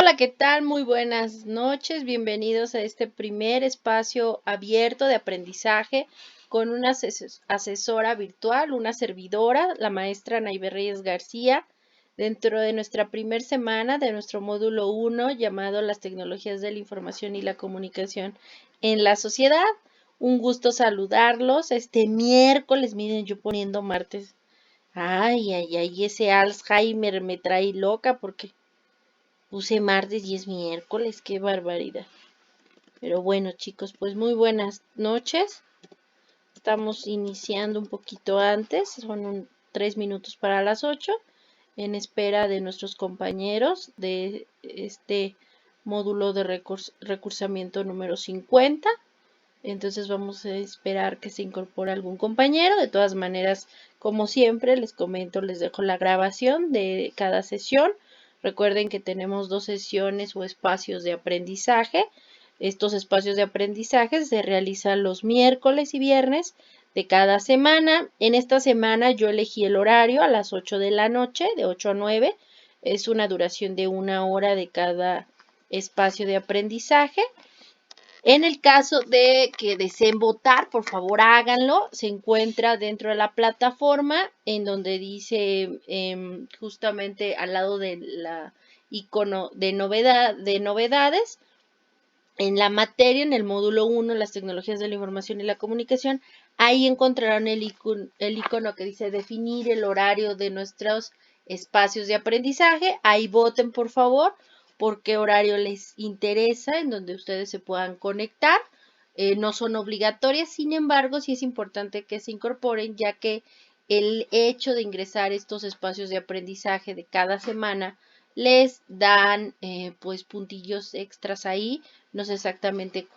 Hola, ¿qué tal? Muy buenas noches. Bienvenidos a este primer espacio abierto de aprendizaje con una asesora virtual, una servidora, la maestra Naive Reyes García, dentro de nuestra primer semana de nuestro módulo 1 llamado Las tecnologías de la información y la comunicación en la sociedad. Un gusto saludarlos. Este miércoles, miren, yo poniendo martes. Ay, ay, ay, ese Alzheimer me trae loca porque puse martes y es miércoles, qué barbaridad. Pero bueno, chicos, pues muy buenas noches. Estamos iniciando un poquito antes, son 3 minutos para las 8, en espera de nuestros compañeros de este módulo de recursamiento número 50. Entonces vamos a esperar que se incorpore algún compañero. De todas maneras, como siempre, les comento, les dejo la grabación de cada sesión. Recuerden que tenemos 2 sesiones o espacios de aprendizaje. Estos espacios de aprendizaje se realizan los miércoles y viernes de cada semana. En esta semana yo elegí el horario a las 8 de la noche, de 8 a 9. Es una duración de 1 hora de cada espacio de aprendizaje. En el caso de que deseen votar, por favor háganlo. Se encuentra dentro de la plataforma en donde dice justamente al lado de la icono de novedades. En la materia, en el módulo 1, las tecnologías de la información y la comunicación, ahí encontrarán el icono que dice definir el horario de nuestros espacios de aprendizaje. Ahí voten, por favor, por qué horario les interesa, en donde ustedes se puedan conectar. No son obligatorias, sin embargo, sí es importante que se incorporen, ya que el hecho de ingresar estos espacios de aprendizaje de cada semana les dan pues puntillos extras ahí, no sé exactamente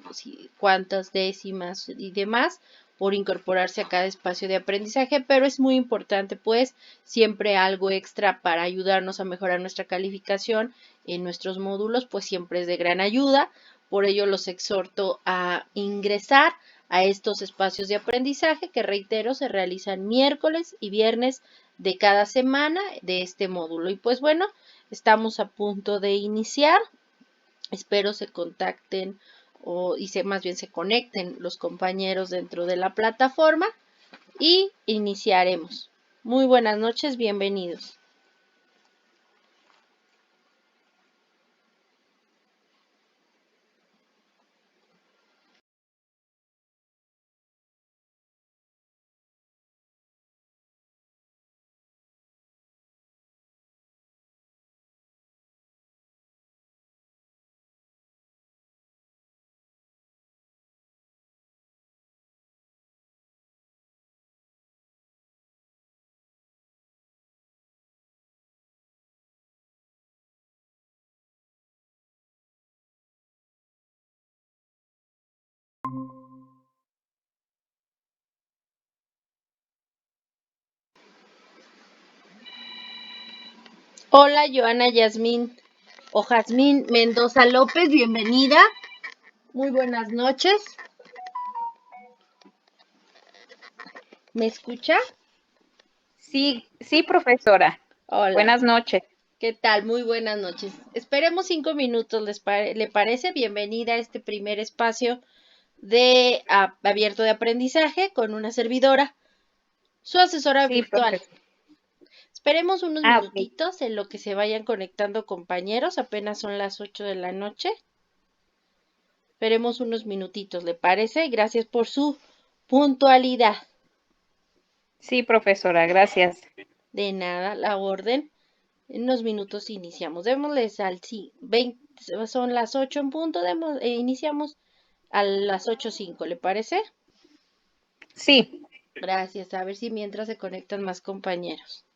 cuántas décimas y demás por incorporarse a cada espacio de aprendizaje, pero es muy importante pues siempre algo extra para ayudarnos a mejorar nuestra calificación en nuestros módulos, pues siempre es de gran ayuda. Por ello los exhorto a ingresar a estos espacios de aprendizaje que, reitero, se realizan miércoles y viernes de cada semana de este módulo. Y pues bueno, estamos a punto de iniciar. Espero se contacten más bien se conecten los compañeros dentro de la plataforma y iniciaremos. Muy buenas noches, bienvenidos. Hola, Joana Yasmín o Jazmín Mendoza López, bienvenida. Muy buenas noches. ¿Me escucha? Sí, sí, profesora. Hola. Buenas noches. ¿Qué tal? Muy buenas noches. Esperemos 5 minutos, ¿le parece? Bienvenida a este primer espacio de abierto de aprendizaje con una servidora, su asesora Sí, virtual. profesora. Esperemos unos Ok. minutitos en lo que se vayan conectando compañeros, apenas son las 8 de la noche. Esperemos unos minutitos, ¿le parece? Gracias por su puntualidad. Sí, profesora, gracias. De nada, la orden. En unos minutos iniciamos. Démosles al sí. 20, son las 8 en punto. Iniciamos a las 8:05, ¿le parece? Sí. Gracias. A ver si mientras se conectan más compañeros.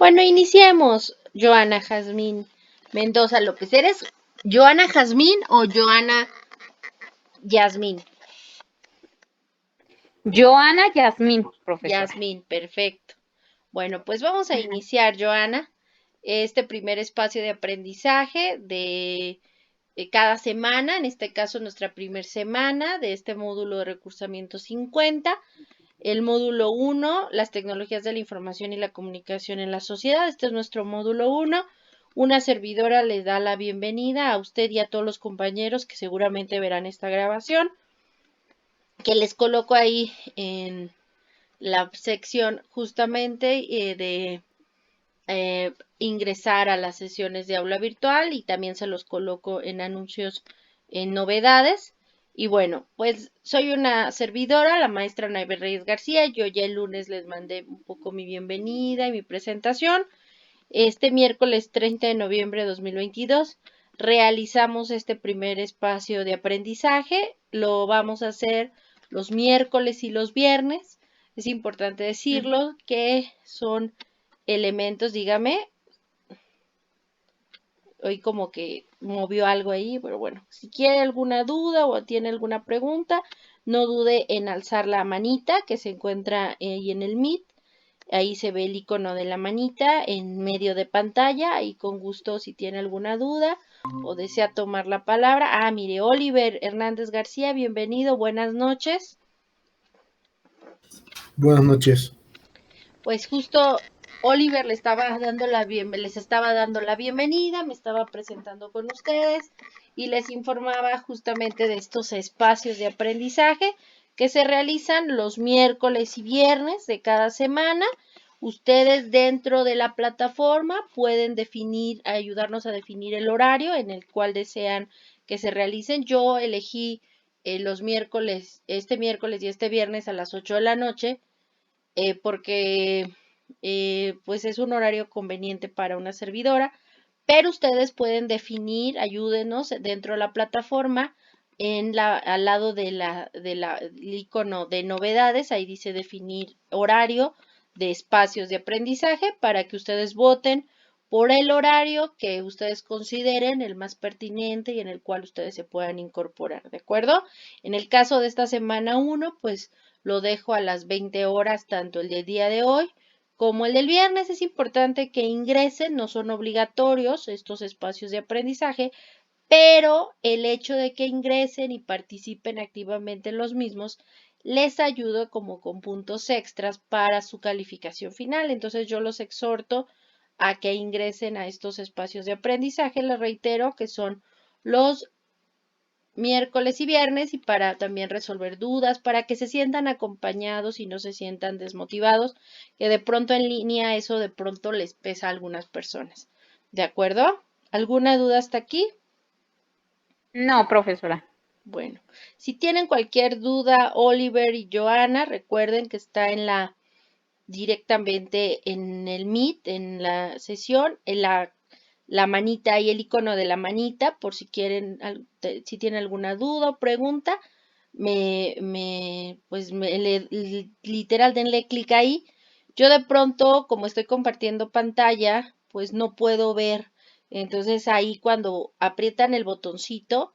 Bueno, iniciemos. Joana Jazmín Mendoza López. ¿Eres Joana Jazmín o Joana Yasmín? Joana Yasmín, profesora. Yasmín, perfecto. Bueno, pues vamos a iniciar, Joana, este primer espacio de aprendizaje de cada semana, en este caso nuestra primera semana de este módulo de recursamiento 50. El módulo 1, las tecnologías de la información y la comunicación en la sociedad. Este es nuestro módulo 1. Una servidora le da la bienvenida a usted y a todos los compañeros que seguramente verán esta grabación, que les coloco ahí en la sección justamente de ingresar a las sesiones de aula virtual, y también se los coloco en anuncios, en novedades. Y bueno, pues soy una servidora, la maestra Naive Reyes García. Yo ya el lunes les mandé un poco mi bienvenida y mi presentación. Este miércoles 30 de noviembre de 2022 realizamos este primer espacio de aprendizaje. Lo vamos a hacer los miércoles y los viernes. Es importante decirlo que son elementos, dígame, hoy como que movió algo ahí, pero bueno, si quiere alguna duda o tiene alguna pregunta, no dude en alzar la manita que se encuentra ahí en el Meet. Ahí se ve el icono de la manita en medio de pantalla, y con gusto si tiene alguna duda o desea tomar la palabra. Ah, mire, Oliver Hernández García, bienvenido, buenas noches. Buenas noches. Pues justo Oliver les estaba dando la bienvenida, me estaba presentando con ustedes y les informaba justamente de estos espacios de aprendizaje que se realizan los miércoles y viernes de cada semana. Ustedes dentro de la plataforma pueden ayudarnos a definir el horario en el cual desean que se realicen. Yo elegí los miércoles, este miércoles y este viernes a las 8 de la noche, porque pues es un horario conveniente para una servidora, pero ustedes pueden definir, ayúdenos dentro de la plataforma, al lado del icono de novedades, ahí dice definir horario de espacios de aprendizaje, para que ustedes voten por el horario que ustedes consideren el más pertinente y en el cual ustedes se puedan incorporar, ¿de acuerdo? En el caso de esta semana 1, pues lo dejo a las 20 horas, tanto el del día de hoy como el del viernes. Es importante que ingresen, no son obligatorios estos espacios de aprendizaje, pero el hecho de que ingresen y participen activamente en los mismos les ayuda como con puntos extras para su calificación final. Entonces yo los exhorto a que ingresen a estos espacios de aprendizaje. Les reitero que son los miércoles y viernes, y para también resolver dudas, para que se sientan acompañados y no se sientan desmotivados, que de pronto en línea eso de pronto les pesa a algunas personas. ¿De acuerdo? ¿Alguna duda hasta aquí? No, profesora. Bueno, si tienen cualquier duda, Oliver y Joana, recuerden que está directamente en el Meet, en la sesión, en la manita y el icono de la manita, por si quieren, si tienen alguna duda o pregunta, literal denle clic ahí. Yo de pronto, como estoy compartiendo pantalla, pues no puedo ver. Entonces ahí cuando aprietan el botoncito,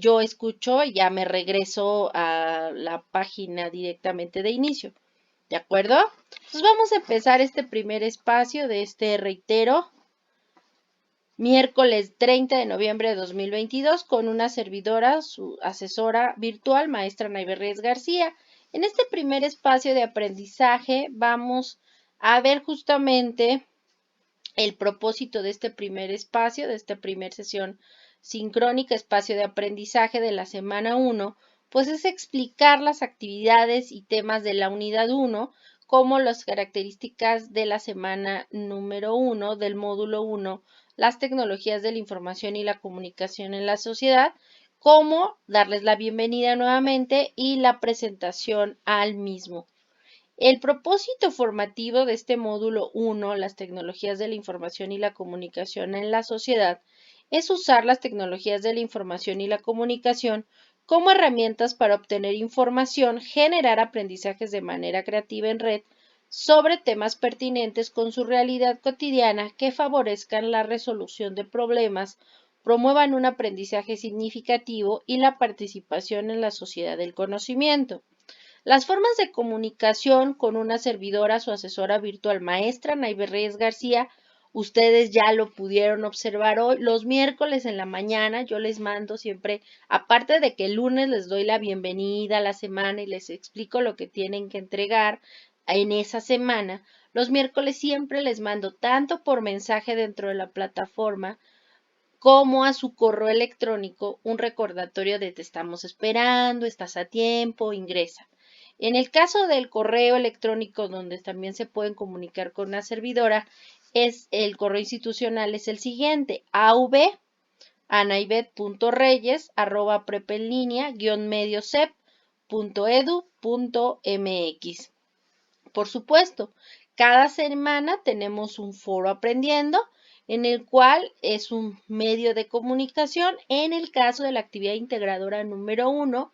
yo escucho y ya me regreso a la página directamente de inicio. ¿De acuerdo? Entonces vamos a empezar este primer espacio de reitero, miércoles 30 de noviembre de 2022, con una servidora, su asesora virtual, maestra Naive Reyes García. En este primer espacio de aprendizaje vamos a ver justamente el propósito de este primer espacio, de esta primera sesión sincrónica, espacio de aprendizaje de la semana 1, pues es explicar las actividades y temas de la unidad 1, como las características de la semana número 1 del módulo 1, las tecnologías de la información y la comunicación en la sociedad, cómo darles la bienvenida nuevamente y la presentación al mismo. El propósito formativo de este módulo 1, las tecnologías de la información y la comunicación en la sociedad, es usar las tecnologías de la información y la comunicación como herramientas para obtener información, generar aprendizajes de manera creativa en red, sobre temas pertinentes con su realidad cotidiana que favorezcan la resolución de problemas, promuevan un aprendizaje significativo y la participación en la sociedad del conocimiento. Las formas de comunicación con una servidora, su asesora virtual maestra, Naive Reyes García, ustedes ya lo pudieron observar hoy. Los miércoles en la mañana yo les mando siempre, aparte de que el lunes les doy la bienvenida a la semana y les explico lo que tienen que entregar en esa semana, los miércoles siempre les mando tanto por mensaje dentro de la plataforma como a su correo electrónico un recordatorio de te estamos esperando, estás a tiempo, ingresa. En el caso del correo electrónico donde también se pueden comunicar con una servidora, es el correo institucional es el siguiente, auv.anaibet.reyes@prepenlinea-mediosep.edu.mx. Por supuesto, cada semana tenemos un foro aprendiendo en el cual es un medio de comunicación. En el caso de la actividad integradora número 1,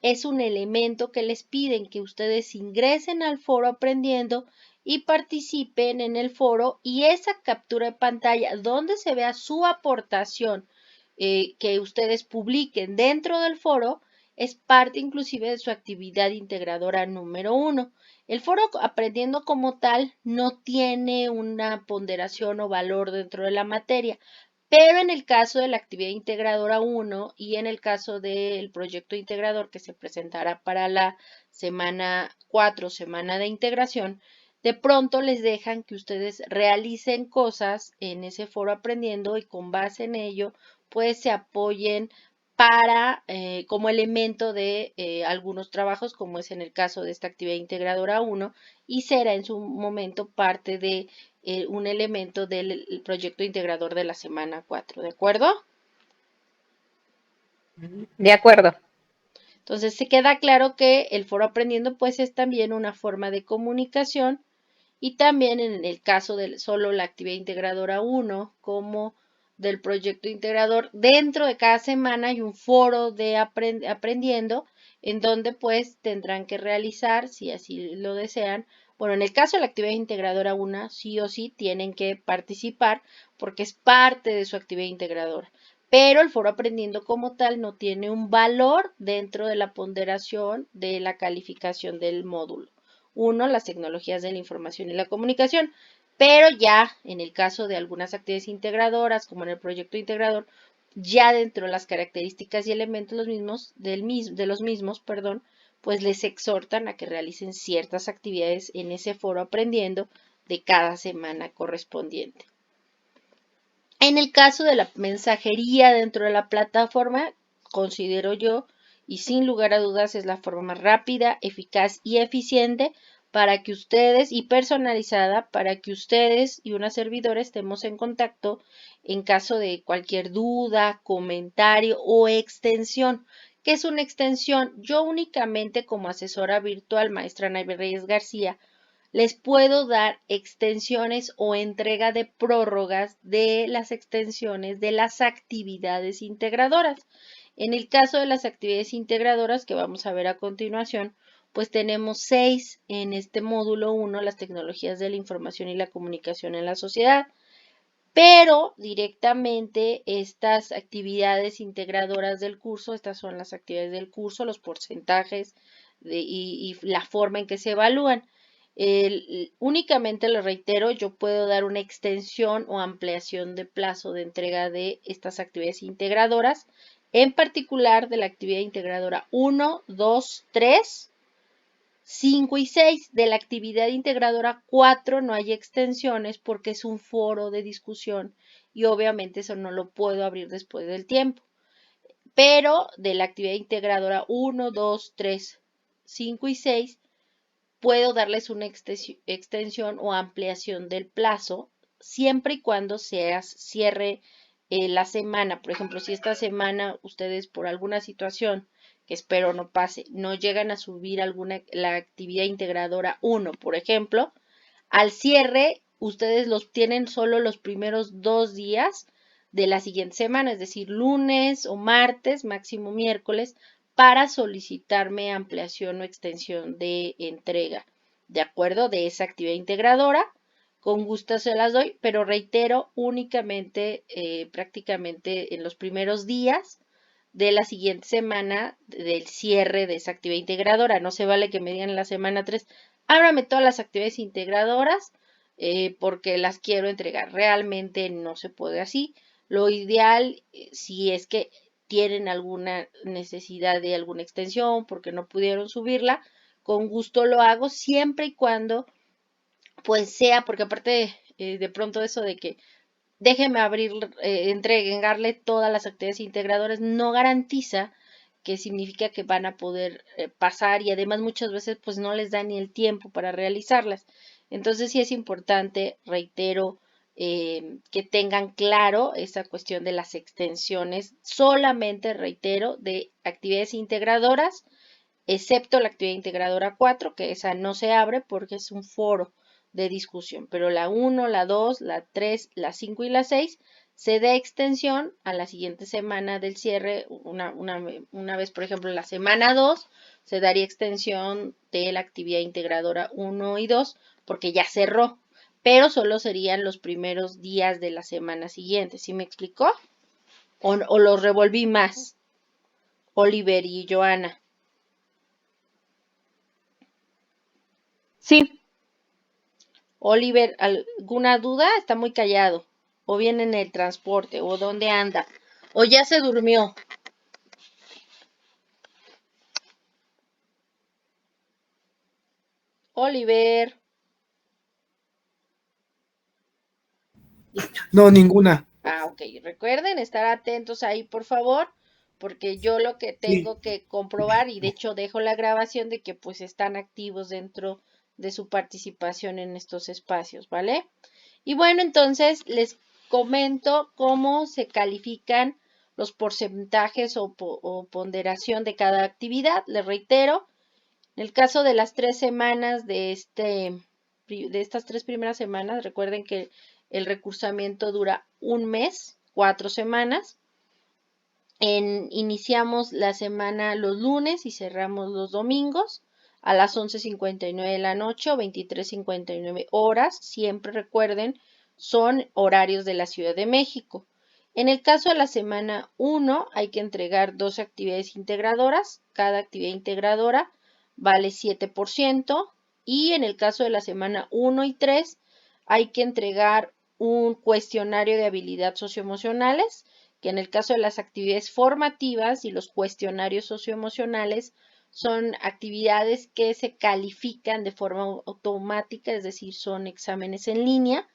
es un elemento que les piden que ustedes ingresen al foro aprendiendo y participen en el foro, y esa captura de pantalla donde se vea su aportación que ustedes publiquen dentro del foro es parte inclusive de su actividad integradora número 1. El foro aprendiendo como tal no tiene una ponderación o valor dentro de la materia, pero en el caso de la actividad integradora 1 y en el caso del proyecto integrador que se presentará para la semana 4, semana de integración, de pronto les dejan que ustedes realicen cosas en ese foro aprendiendo y con base en ello, pues se apoyen para como elemento de algunos trabajos, como es en el caso de esta actividad integradora 1, y será en su momento parte de un elemento del proyecto integrador de la semana 4, ¿de acuerdo? De acuerdo. Entonces se queda claro que el foro aprendiendo pues es también una forma de comunicación, y también en el caso de solo la actividad integradora 1 como del proyecto integrador, dentro de cada semana hay un foro de aprendiendo en donde pues tendrán que realizar, si así lo desean, bueno, en el caso de la actividad integradora 1, sí o sí tienen que participar porque es parte de su actividad integradora. Pero el foro aprendiendo como tal no tiene un valor dentro de la ponderación de la calificación del módulo. 1, las tecnologías de la información y la comunicación. Pero ya en el caso de algunas actividades integradoras, como en el proyecto integrador, ya dentro de las características y elementos de los mismos, pues les exhortan a que realicen ciertas actividades en ese foro aprendiendo de cada semana correspondiente. En el caso de la mensajería dentro de la plataforma, considero yo, y sin lugar a dudas es la forma más rápida, eficaz y eficiente para que ustedes, y personalizada, para que ustedes y una servidora estemos en contacto en caso de cualquier duda, comentario o extensión. ¿Qué es una extensión? Yo únicamente como asesora virtual, maestra Naive Reyes García, les puedo dar extensiones o entrega de prórrogas de las extensiones de las actividades integradoras. En el caso de las actividades integradoras que vamos a ver a continuación, pues tenemos 6 en este módulo 1, las tecnologías de la información y la comunicación en la sociedad. Pero directamente estas actividades integradoras del curso, estas son las actividades del curso, los porcentajes y la forma en que se evalúan. Únicamente lo reitero, yo puedo dar una extensión o ampliación de plazo de entrega de estas actividades integradoras, en particular de la actividad integradora 1, 2, 3, 5 y 6. De la actividad integradora 4 no hay extensiones porque es un foro de discusión y obviamente eso no lo puedo abrir después del tiempo. Pero de la actividad integradora 1, 2, 3, 5 y 6 puedo darles una extensión o ampliación del plazo siempre y cuando se cierre la semana. Por ejemplo, si esta semana ustedes por alguna situación que espero no pase, no llegan a subir la actividad integradora 1, por ejemplo, al cierre ustedes los tienen solo los primeros 2 días de la siguiente semana, es decir, lunes o martes, máximo miércoles, para solicitarme ampliación o extensión de entrega ¿de acuerdo? De esa actividad integradora. Con gusto se las doy, pero reitero, únicamente prácticamente en los primeros días de la siguiente semana del cierre de esa actividad integradora. No se vale que me digan en la semana 3, ábrame todas las actividades integradoras porque las quiero entregar. Realmente no se puede así. Lo ideal, si es que tienen alguna necesidad de alguna extensión porque no pudieron subirla, con gusto lo hago siempre y cuando pues sea, porque aparte de pronto eso de que déjeme abrir, entregarle todas las actividades integradoras, no garantiza que significa que van a poder pasar y además muchas veces pues no les da ni el tiempo para realizarlas. Entonces sí es importante, reitero, que tengan claro esa cuestión de las extensiones, solamente, reitero, de actividades integradoras, excepto la actividad integradora 4, que esa no se abre porque es un foro de discusión, pero la 1, la 2, la 3, la 5 y la 6 se da extensión a la siguiente semana del cierre, una vez, por ejemplo, en la semana 2 se daría extensión de la actividad integradora 1 y 2 porque ya cerró, pero solo serían los primeros días de la semana siguiente, ¿sí me explicó? O los revolví más, Oliver y Joana. Sí. Oliver, ¿alguna duda? Está muy callado. O viene en el transporte, o dónde anda, o ya se durmió. Oliver. No, ninguna. Ah, ok. Recuerden estar atentos ahí, por favor, porque yo lo que Sí. tengo que comprobar, y de hecho dejo la grabación de que pues están activos dentro de su participación en estos espacios, ¿vale? Y bueno, entonces les comento cómo se califican los porcentajes o ponderación de cada actividad. Les reitero, en el caso de las 3 semanas de estas 3 primeras semanas, recuerden que el recursamiento dura un mes, 4 semanas. Iniciamos la semana los lunes y cerramos los domingos a las 11:59 de la noche o 23:59 horas. Siempre recuerden, son horarios de la Ciudad de México. En el caso de la semana 1 hay que entregar 2 actividades integradoras. Cada actividad integradora vale 7%. Y en el caso de la semana 1 y 3 hay que entregar un cuestionario de habilidades socioemocionales, que en el caso de las actividades formativas y los cuestionarios socioemocionales son actividades que se califican de forma automática, es decir, son exámenes en línea,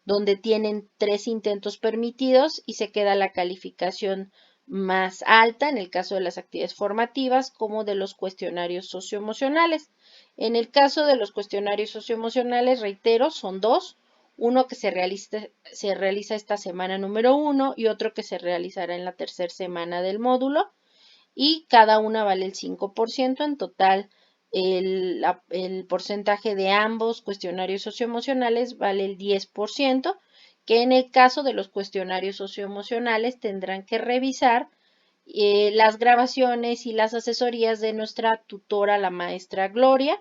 donde tienen 3 intentos permitidos y se queda la calificación más alta en el caso de las actividades formativas como de los cuestionarios socioemocionales. En el caso de los cuestionarios socioemocionales, reitero, son 2. Uno que se realiza esta semana número 1 y otro que se realizará en la tercera semana del módulo. Y cada una vale el 5%. En total, el porcentaje de ambos cuestionarios socioemocionales vale el 10%, que en el caso de los cuestionarios socioemocionales tendrán que revisar las grabaciones y las asesorías de nuestra tutora, la maestra Gloria,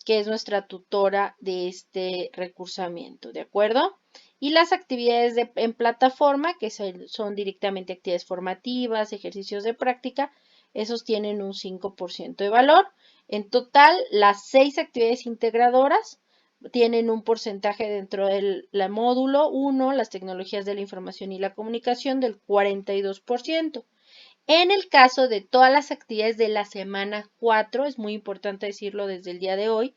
que es nuestra tutora de este recursamiento, ¿de acuerdo? Y las actividades en plataforma, que son directamente actividades formativas, ejercicios de práctica, esos tienen un 5% de valor. En total, las 6 actividades integradoras tienen un porcentaje dentro del módulo 1, las tecnologías de la información y la comunicación, del 42%. En el caso de todas las actividades de la semana 4, es muy importante decirlo desde el día de hoy,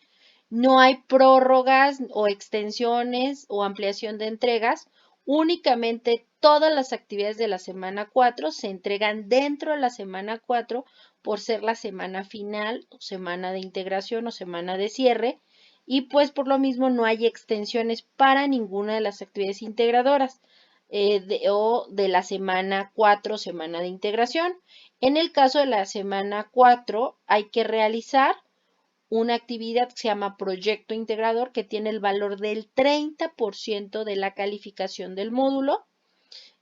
no hay prórrogas o extensiones o ampliación de entregas, únicamente todas las actividades de la semana 4 se entregan dentro de la semana 4 por ser la semana final, o semana de integración o semana de cierre, y pues por lo mismo no hay extensiones para ninguna de las actividades integradoras o de la semana 4, semana de integración. En el caso de la semana 4 hay que realizar una actividad que se llama proyecto integrador, que tiene el valor del 30% de la calificación del módulo.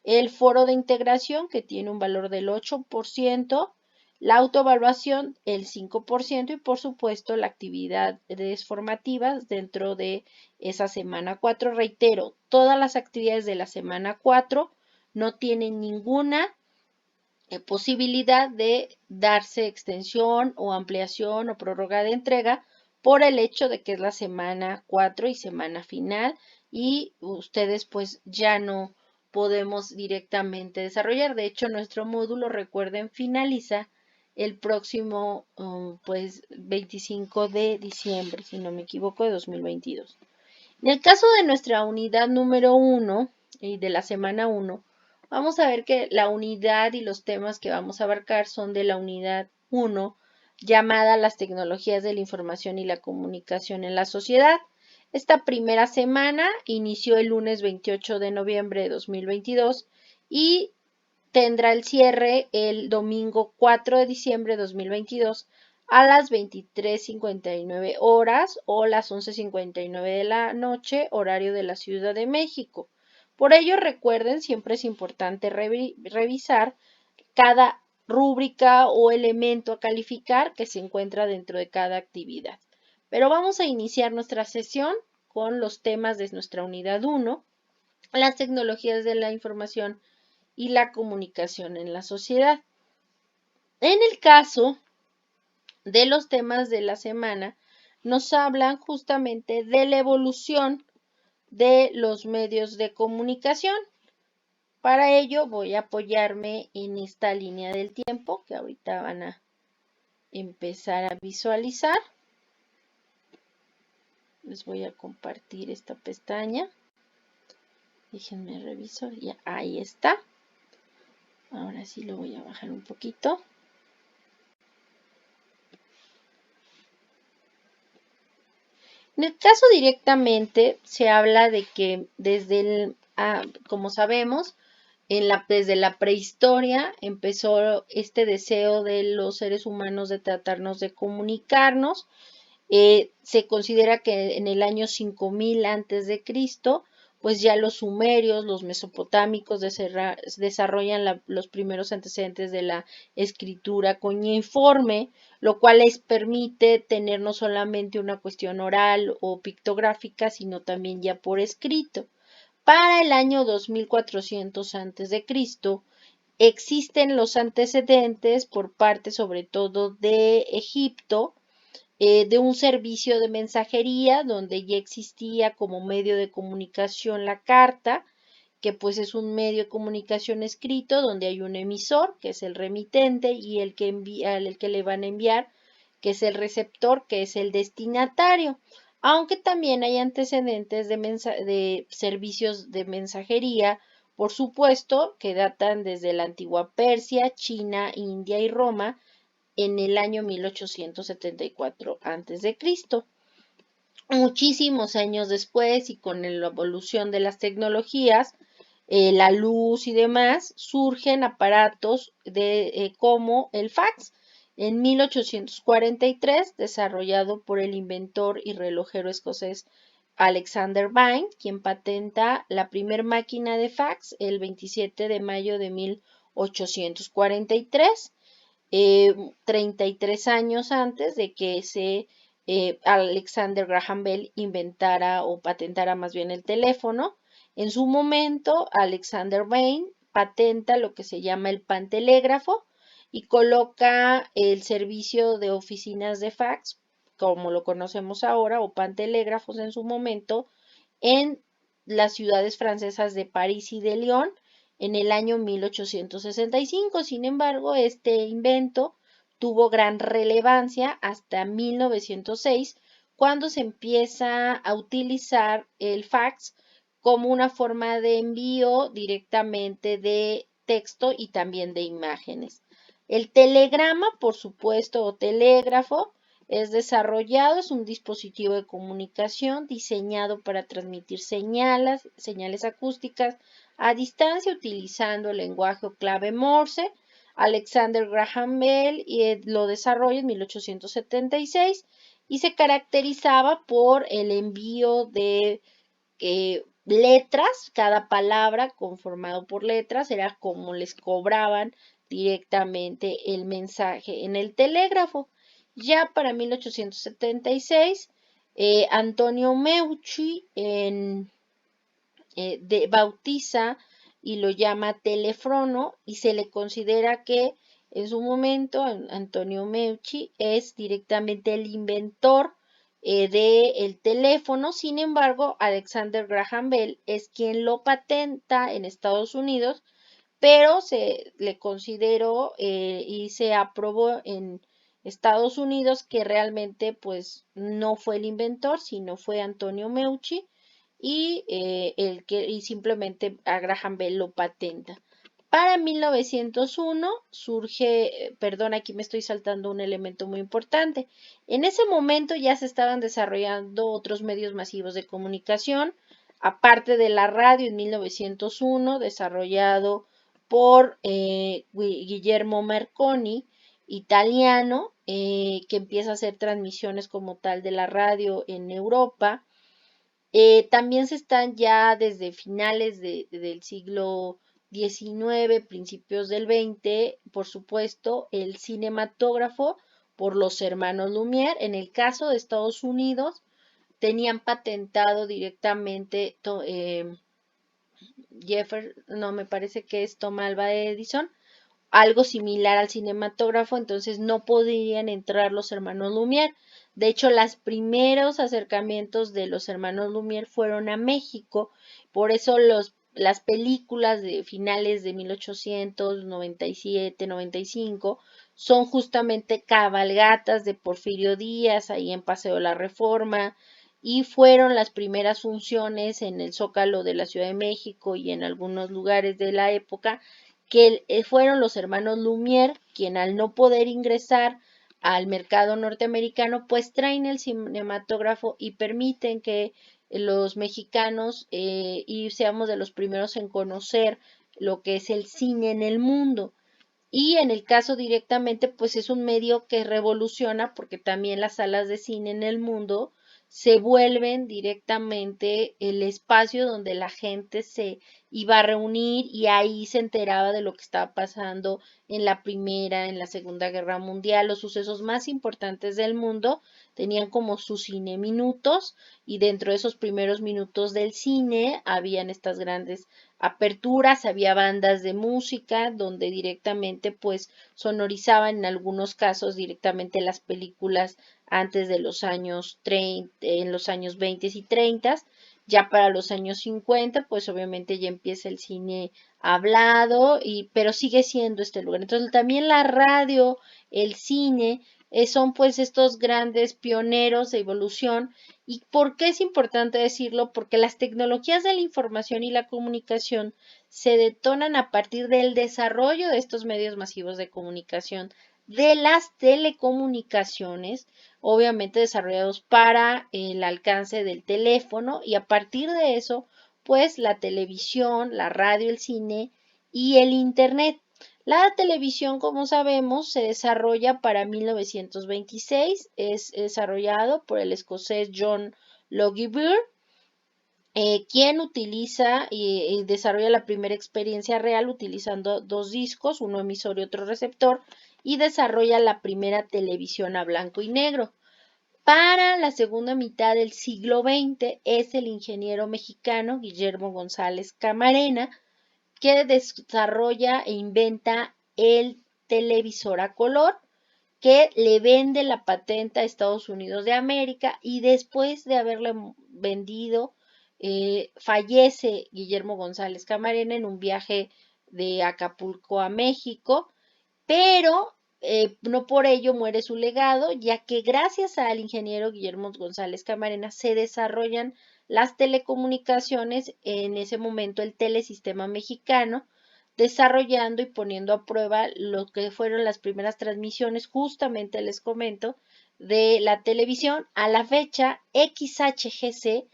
El foro de integración, que tiene un valor del 8%. la autoevaluación el 5% y por supuesto la actividad formativa dentro de esa semana 4. Reitero, todas las actividades de la semana 4 no tienen ninguna posibilidad de darse extensión o ampliación o prórroga de entrega por el hecho de que es la semana 4 y semana final y ustedes pues ya no podemos directamente desarrollar. De hecho, nuestro módulo, recuerden, finaliza el próximo pues 25 de diciembre, si no me equivoco, de 2022. En el caso de nuestra unidad número 1 y de la semana 1, vamos a ver que la unidad y los temas que vamos a abarcar son de la unidad 1, llamada las tecnologías de la información y la comunicación en la sociedad. Esta primera semana inició el lunes 28 de noviembre de 2022 y tendrá el cierre el domingo 4 de diciembre de 2022 a las 23:59 horas o las 11:59 de la noche, horario de la Ciudad de México. Por ello, recuerden, siempre es importante revisar cada rúbrica o elemento a calificar que se encuentra dentro de cada actividad. Pero vamos a iniciar nuestra sesión con los temas de nuestra unidad 1, las tecnologías de la información y la comunicación en la sociedad. En el caso de los temas de la semana, nos hablan justamente de la evolución de los medios de comunicación. Para ello voy a apoyarme en esta línea del tiempo que ahorita van a empezar a visualizar. Les voy a compartir esta pestaña. Déjenme revisar. Ya, ahí está. Ahora sí lo voy a bajar un poquito. En el caso directamente se habla de que desde como sabemos, desde la prehistoria empezó este deseo de los seres humanos de tratarnos de comunicarnos. Se considera que en el año 5000 antes de Cristo, pues ya los sumerios, los mesopotámicos desarrollan los primeros antecedentes de la escritura cuneiforme, lo cual les permite tener no solamente una cuestión oral o pictográfica, sino también ya por escrito. Para el año 2400 a.C., existen los antecedentes por parte sobre todo de Egipto, de un servicio de mensajería donde ya existía como medio de comunicación la carta, que pues es un medio de comunicación escrito donde hay un emisor, que es el remitente, y el que le van a enviar, que es el receptor, que es el destinatario. Aunque también hay antecedentes de servicios de mensajería, por supuesto, que datan desde la antigua Persia, China, India y Roma, en el año 1874 a.C. Muchísimos años después y con la evolución de las tecnologías, la luz y demás, surgen aparatos como el fax. En 1843, desarrollado por el inventor y relojero escocés Alexander Bain, quien patenta la primer máquina de fax el 27 de mayo de 1843. 33 años antes de que Alexander Graham Bell inventara o patentara más bien el teléfono. En su momento, Alexander Bain patenta lo que se llama el pantelégrafo y coloca el servicio de oficinas de fax, como lo conocemos ahora, o pantelégrafos en su momento, en las ciudades francesas de París y de Lyon, en el año 1865. Sin embargo, este invento tuvo gran relevancia hasta 1906, cuando se empieza a utilizar el fax como una forma de envío directamente de texto y también de imágenes. El telegrama, por supuesto, o telégrafo, es un dispositivo de comunicación diseñado para transmitir señales acústicas a distancia utilizando el lenguaje o clave Morse. Alexander Graham Bell lo desarrolla en 1876 y se caracterizaba por el envío de letras, cada palabra conformado por letras, era como les cobraban directamente el mensaje en el telégrafo. Ya para 1876, Antonio Meucci bautiza y lo llama teléfono y se le considera que en su momento Antonio Meucci es directamente el inventor del teléfono. Sin embargo, Alexander Graham Bell es quien lo patenta en Estados Unidos, pero se le consideró y se aprobó en Estados Unidos que realmente pues no fue el inventor, sino fue Antonio Meucci y simplemente a Graham Bell lo patenta. Para 1901 surge, perdón, aquí me estoy saltando un elemento muy importante. En ese momento ya se estaban desarrollando otros medios masivos de comunicación, aparte de la radio en 1901, desarrollado por Guillermo Marconi, italiano, que empieza a hacer transmisiones como tal de la radio en Europa. También se están ya desde finales del siglo XIX, principios del XX, por supuesto, el cinematógrafo por los hermanos Lumière. En el caso de Estados Unidos, tenían patentado directamente no me parece que es Thomas Alva Edison, algo similar al cinematógrafo, entonces no podían entrar los hermanos Lumière. De hecho, los primeros acercamientos de los hermanos Lumière fueron a México, por eso las películas de finales de 1897, 95 son justamente cabalgatas de Porfirio Díaz ahí en Paseo de la Reforma y fueron las primeras funciones en el Zócalo de la Ciudad de México y en algunos lugares de la época que fueron los hermanos Lumière quien al no poder ingresar al mercado norteamericano, pues traen el cinematógrafo y permiten que los mexicanos y seamos de los primeros en conocer lo que es el cine en el mundo. Y en el caso directamente, pues es un medio que revoluciona porque también las salas de cine en el mundo se vuelven directamente el espacio donde la gente se iba a reunir y ahí se enteraba de lo que estaba pasando en la Primera, en la Segunda Guerra Mundial. Los sucesos más importantes del mundo tenían como sus cine minutos y dentro de esos primeros minutos del cine habían estas grandes aperturas, había bandas de música donde directamente pues sonorizaban en algunos casos directamente las películas antes de los años 30, en los años 20 y 30. Ya para los años 50 pues obviamente ya empieza el cine hablado pero sigue siendo este lugar. Entonces también la radio, el cine son pues estos grandes pioneros de evolución. ¿Y por qué es importante decirlo? Porque las tecnologías de la información y la comunicación se detonan a partir del desarrollo de estos medios masivos de comunicación, de las telecomunicaciones, obviamente desarrollados para el alcance del teléfono y a partir de eso, pues la televisión, la radio, el cine y el internet. La televisión, como sabemos, se desarrolla para 1926, es desarrollado por el escocés John Logie Baird, quien utiliza y desarrolla la primera experiencia real utilizando dos discos, uno emisor y otro receptor, y desarrolla la primera televisión a blanco y negro. Para la segunda mitad del siglo XX es el ingeniero mexicano Guillermo González Camarena, que desarrolla e inventa el televisor a color, que le vende la patente a Estados Unidos de América y después de haberle vendido, fallece Guillermo González Camarena en un viaje de Acapulco a México, pero no por ello muere su legado, ya que gracias al ingeniero Guillermo González Camarena se desarrollan las telecomunicaciones, en ese momento el telesistema mexicano, desarrollando y poniendo a prueba lo que fueron las primeras transmisiones, justamente les comento, de la televisión. A la fecha, XHGC,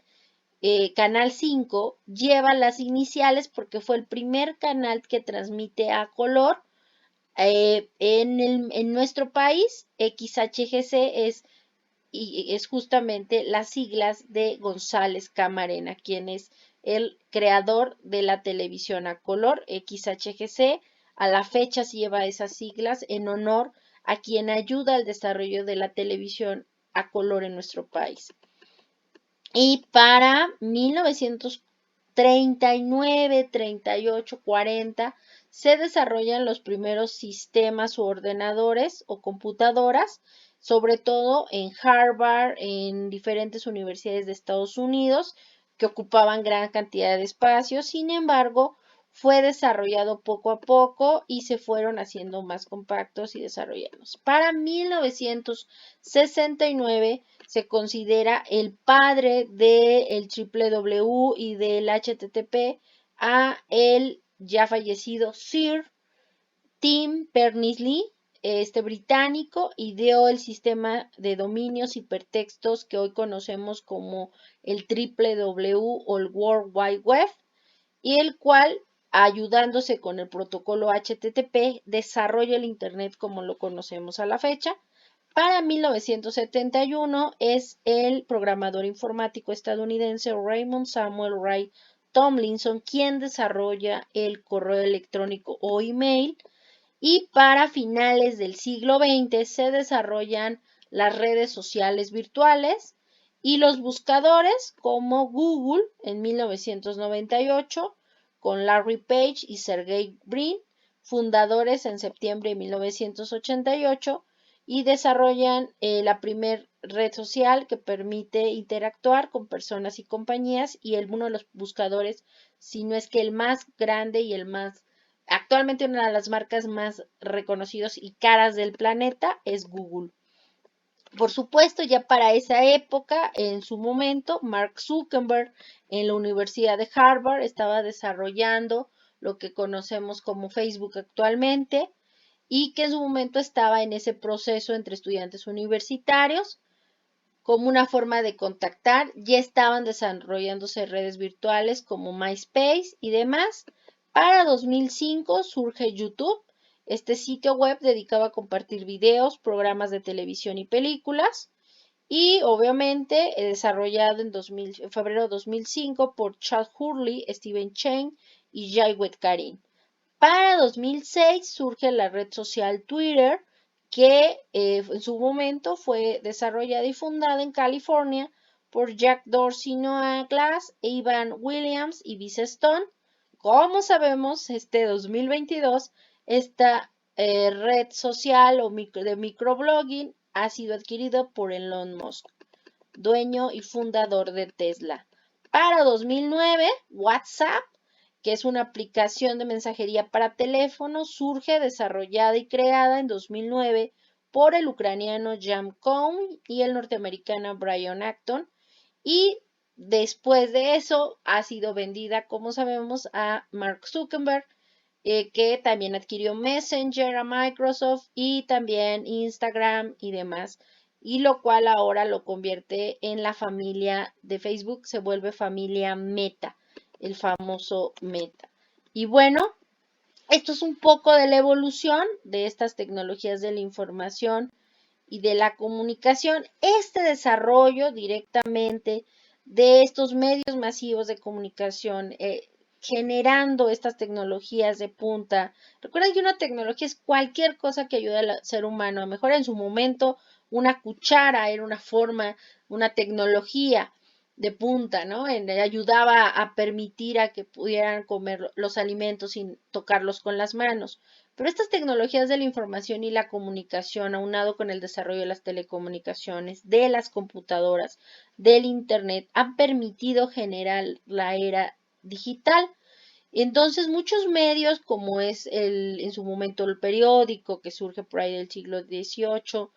Canal 5, lleva las iniciales porque fue el primer canal que transmite a color. En nuestro país, XHGC es justamente las siglas de González Camarena, quien es el creador de la televisión a color XHGC A la fecha se lleva esas siglas en honor a quien ayuda al desarrollo de la televisión a color en nuestro país. Y para 1939, 38, 40 se desarrollan los primeros sistemas o ordenadores o computadoras, sobre todo en Harvard, en diferentes universidades de Estados Unidos, que ocupaban gran cantidad de espacio. Sin embargo, fue desarrollado poco a poco y se fueron haciendo más compactos y desarrollados. Para 1969 se considera el padre del www y del HTTP a el ya fallecido Sir Tim Berners-Lee, británico, ideó el sistema de dominios hipertextos que hoy conocemos como el www o el World Wide Web, y el cual, ayudándose con el protocolo HTTP, desarrolla el Internet como lo conocemos a la fecha. Para 1971 es el programador informático estadounidense Raymond Samuel Wright Tomlinson quien desarrolla el correo electrónico o email, y para finales del siglo XX se desarrollan las redes sociales virtuales y los buscadores como Google en 1998 con Larry Page y Sergey Brin, fundadores en septiembre de 1988, y desarrollan la primer red social que permite interactuar con personas y compañías, y uno de los buscadores, si no es que el más grande y el más, actualmente una de las marcas más reconocidas y caras del planeta es Google. Por supuesto, ya para esa época, en su momento, Mark Zuckerberg en la Universidad de Harvard estaba desarrollando lo que conocemos como Facebook actualmente, y que en su momento estaba en ese proceso entre estudiantes universitarios como una forma de contactar. Ya estaban desarrollándose redes virtuales como MySpace y demás. Para 2005 surge YouTube, este sitio web dedicado a compartir videos, programas de televisión y películas, y obviamente desarrollado en febrero de 2005 por Chad Hurley, Steven Chen y Jawed Karim. Para 2006 surge la red social Twitter, que en su momento fue desarrollada y fundada en California por Jack Dorsey, Noah Glass, Evan Williams y Vince Stone. Como sabemos, 2022, esta red social o de microblogging ha sido adquirida por Elon Musk, dueño y fundador de Tesla. Para 2009, WhatsApp, que es una aplicación de mensajería para teléfono, surge desarrollada y creada en 2009 por el ucraniano Jan Koum y el norteamericano Brian Acton, y después de eso ha sido vendida, como sabemos, a Mark Zuckerberg, que también adquirió Messenger a Microsoft y también Instagram y demás, y lo cual ahora lo convierte en la familia de Facebook, se vuelve familia Meta, el famoso Meta. Y bueno, esto es un poco de la evolución de estas tecnologías de la información y de la comunicación. Este desarrollo directamente de estos medios masivos de comunicación, generando estas tecnologías de punta. Recuerda que una tecnología es cualquier cosa que ayude al ser humano. A lo mejor en su momento una cuchara era una forma, una tecnología de punta, ¿no? Ayudaba a permitir a que pudieran comer los alimentos sin tocarlos con las manos. Pero estas tecnologías de la información y la comunicación, aunado con el desarrollo de las telecomunicaciones, de las computadoras, del Internet, han permitido generar la era digital. Entonces, muchos medios, como es en su momento el periódico, que surge por ahí del siglo XVIII,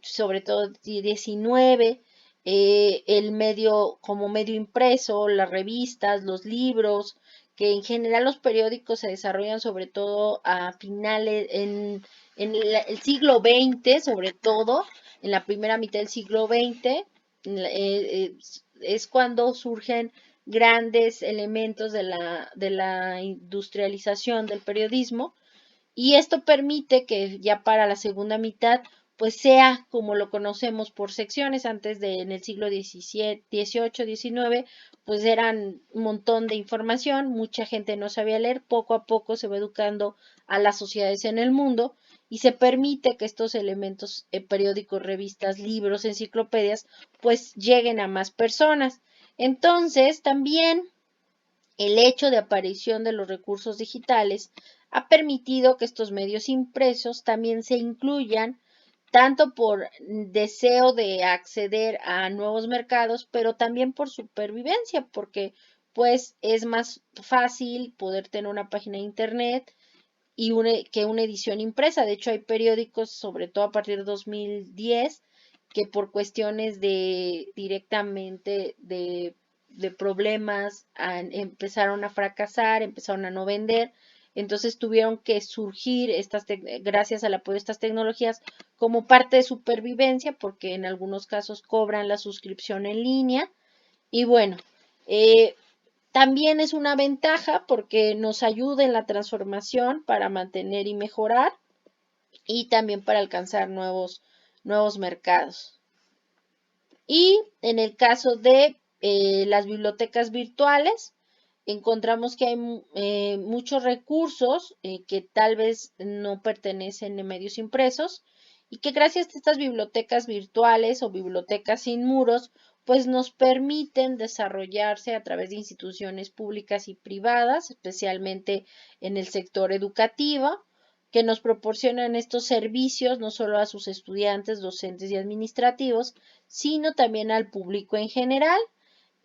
sobre todo XIX, el medio como medio impreso, las revistas, los libros, que en general los periódicos se desarrollan sobre todo a finales, el siglo XX, sobre todo, en la primera mitad del siglo XX, es cuando surgen grandes elementos de la industrialización del periodismo, y esto permite que ya para la segunda mitad pues sea como lo conocemos por secciones. Antes de en el siglo XVII, XVIII, XIX, pues eran un montón de información, mucha gente no sabía leer, poco a poco se va educando a las sociedades en el mundo y se permite que estos elementos, periódicos, revistas, libros, enciclopedias, pues lleguen a más personas. Entonces, también el hecho de aparición de los recursos digitales ha permitido que estos medios impresos también se incluyan tanto por deseo de acceder a nuevos mercados, pero también por supervivencia, porque pues es más fácil poder tener una página de internet y que una edición impresa. De hecho, hay periódicos, sobre todo a partir de 2010, que por cuestiones de directamente de problemas empezaron a fracasar, empezaron a no vender. Entonces tuvieron que surgir gracias al apoyo de estas tecnologías como parte de supervivencia, porque en algunos casos cobran la suscripción en línea. Y bueno, eh, también es una ventaja porque nos ayuda en la transformación para mantener y mejorar y también para alcanzar nuevos mercados. Y en el caso de las bibliotecas virtuales, encontramos que hay muchos recursos que tal vez no pertenecen a medios impresos y que gracias a estas bibliotecas virtuales o bibliotecas sin muros, pues nos permiten desarrollarse a través de instituciones públicas y privadas, especialmente en el sector educativo, que nos proporcionan estos servicios no solo a sus estudiantes, docentes y administrativos, sino también al público en general.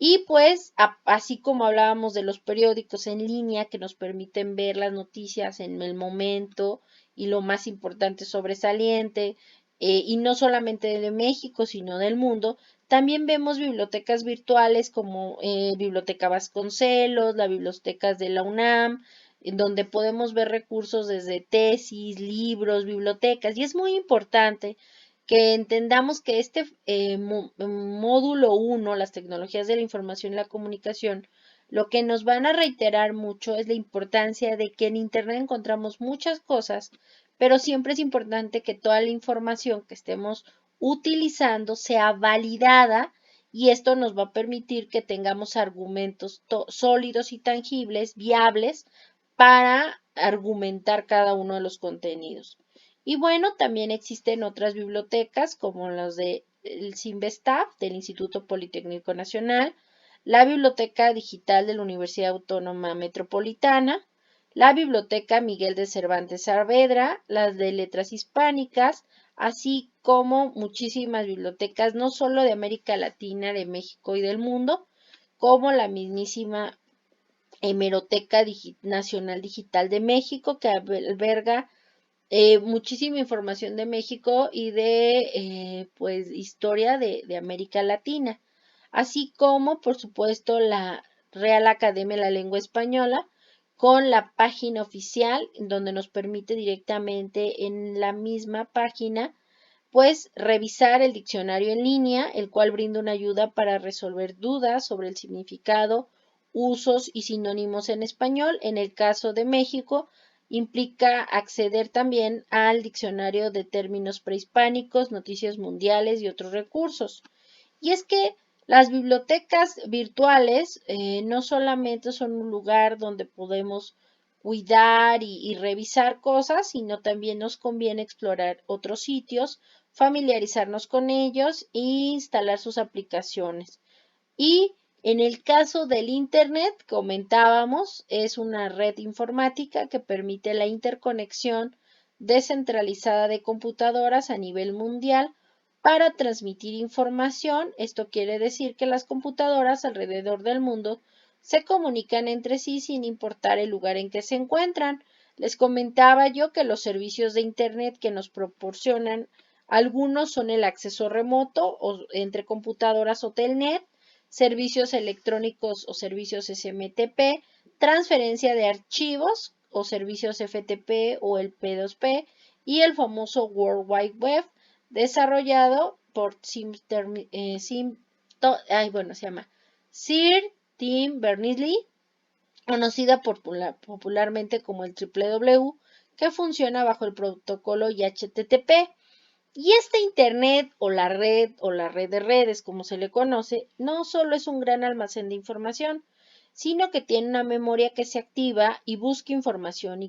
Y pues, así como hablábamos de los periódicos en línea que nos permiten ver las noticias en el momento y lo más importante sobresaliente, y no solamente de México, sino del mundo, también vemos bibliotecas virtuales como Biblioteca Vasconcelos, las bibliotecas de la UNAM, en donde podemos ver recursos desde tesis, libros, bibliotecas, y es muy importante que entendamos que este módulo 1, las tecnologías de la información y la comunicación, lo que nos van a reiterar mucho es la importancia de que en Internet encontramos muchas cosas, pero siempre es importante que toda la información que estemos utilizando sea validada y esto nos va a permitir que tengamos argumentos sólidos y tangibles, viables, para argumentar cada uno de los contenidos. Y bueno, también existen otras bibliotecas como las del CINVESTAF, del Instituto Politécnico Nacional, la Biblioteca Digital de la Universidad Autónoma Metropolitana, la Biblioteca Miguel de Cervantes Saavedra, las de Letras Hispánicas, así como muchísimas bibliotecas, no solo de América Latina, de México y del mundo, como la mismísima Hemeroteca Nacional Digital de México, que alberga muchísima información de México y de pues historia de América Latina, así como por supuesto la Real Academia de la Lengua Española con la página oficial donde nos permite directamente en la misma página pues revisar el diccionario en línea, el cual brinda una ayuda para resolver dudas sobre el significado, usos y sinónimos en español. En el caso de México, implica acceder también al diccionario de términos prehispánicos, noticias mundiales y otros recursos. Y es que las bibliotecas virtuales no solamente son un lugar donde podemos cuidar y revisar cosas, sino también nos conviene explorar otros sitios, familiarizarnos con ellos e instalar sus aplicaciones. Y en el caso del Internet, comentábamos, es una red informática que permite la interconexión descentralizada de computadoras a nivel mundial para transmitir información. Esto quiere decir que las computadoras alrededor del mundo se comunican entre sí sin importar el lugar en que se encuentran. Les comentaba yo que los servicios de Internet que nos proporcionan algunos son el acceso remoto o entre computadoras o telnet, servicios electrónicos o servicios SMTP, transferencia de archivos o servicios FTP o el P2P y el famoso World Wide Web desarrollado por se llama Sir Tim Berners-Lee, conocida popularmente como el WWW, que funciona bajo el protocolo HTTP. Y este Internet o la red de redes, como se le conoce, no solo es un gran almacén de información, sino que tiene una memoria que se activa y busca información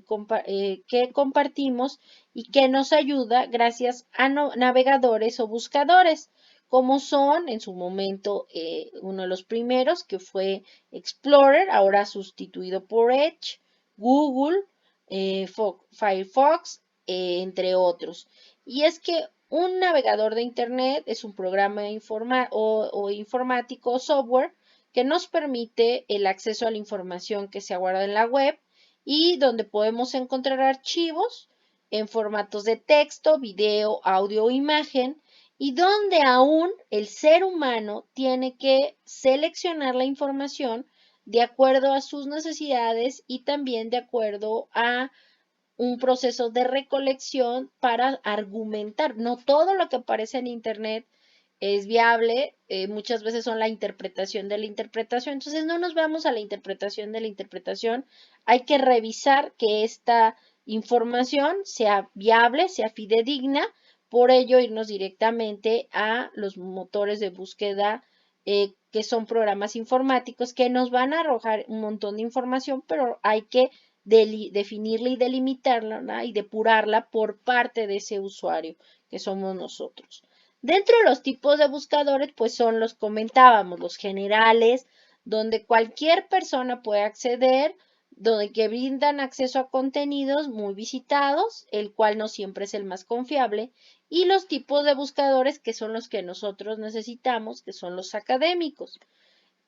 que compartimos y que nos ayuda gracias a navegadores o buscadores, como son en su momento uno de los primeros, que fue Explorer, ahora sustituido por Edge, Google, Firefox, entre otros. Y es que un navegador de Internet es un programa informático o software que nos permite el acceso a la información que se guarda en la web y donde podemos encontrar archivos en formatos de texto, video, audio o imagen, y donde aún el ser humano tiene que seleccionar la información de acuerdo a sus necesidades y también de acuerdo a un proceso de recolección para argumentar. No todo lo que aparece en Internet es viable, muchas veces son la interpretación de la interpretación, entonces no nos vamos a la interpretación de la interpretación, hay que revisar que esta información sea viable, sea fidedigna, por ello irnos directamente a los motores de búsqueda que son programas informáticos que nos van a arrojar un montón de información, pero hay que definirla y delimitarla, ¿no? Y depurarla por parte de ese usuario que somos nosotros. Dentro de los tipos de buscadores, pues son los comentábamos, los generales, donde cualquier persona puede acceder, donde que brindan acceso a contenidos muy visitados, el cual no siempre es el más confiable, y los tipos de buscadores que son los que nosotros necesitamos, que son los académicos.